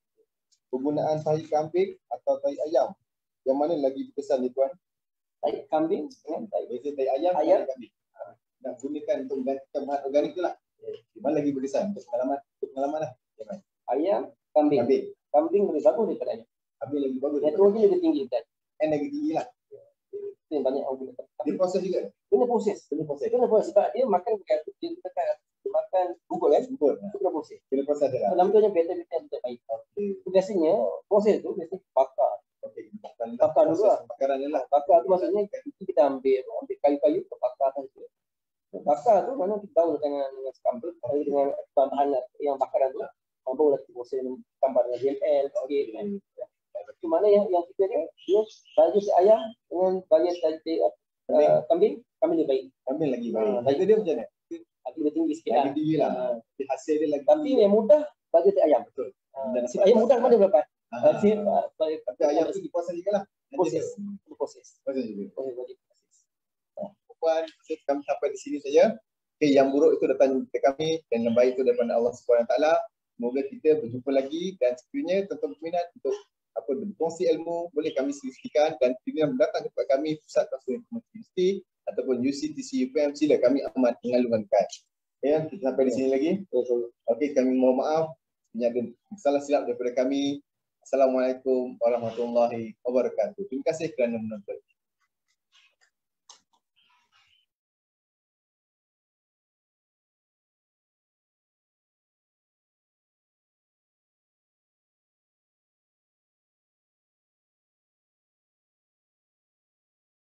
Penggunaan tahi kambing atau tahi ayam, yang mana lagi berkesan ni tuan? Tahi kambing dengan tahi ayam. Tahi kambing. Nak gunakan untuk menggantikan bahan organik tu lah. Di mana lagi berkesan? Untuk pengalaman lah. Ayam, kambing. Kambing lebih bagus daripada ayam. Kambing lagi bagus. Nitrogen lebih tinggi kan? Lagi tinggi lah. Itu yang banyak orang gunakan. Dia proses juga? Kena proses. Sebab dia makan bubur kan? Itu kena proses. Kena proses je lah. Dalam tu yang beta-beta yang tidak baik. Biasanya proses tu biasanya bakar. Bakar dulu lah. Bakaran je lah. Bakar tu maksudnya kita ambil kayu-kayu, bakar saja. Bakar tu mana kita tahu dengan sambal, dengan bahan yang bakaran tu lah. Barulah kita proses tambah dengan DML, sikit kan. Itu mana yang kita dia baju si ayam dengan baju kambing lebih baik. Kambing lagi baik. Harga dia macam mana? Lebih tinggi sikit lah. Lagi tinggi lah. Hasil dia lagi. Tapi yang mudah baju si ayam. Betul. Ayam mudah mana dapat? Tapi ayam tu diproses juga lah. Proses. Puan, kami sampai di sini saja. Okay, yang buruk itu datang kepada kami dan yang baik itu daripada Allah SWT. Semoga kita berjumpa lagi dan sekiranya tuan-tuan berminat untuk berkongsi ilmu, boleh kami sisihkan dan sekiranya datang kepada kami Pusat Kawasan Informasi Universiti ataupun UCTC UPM, sila kami amat mengalungkan. Ya, kita sampai di sini lagi. Okey, kami mohon maaf jika ada salah silap daripada kami. Assalamualaikum warahmatullahi wabarakatuh. Terima kasih kerana menonton.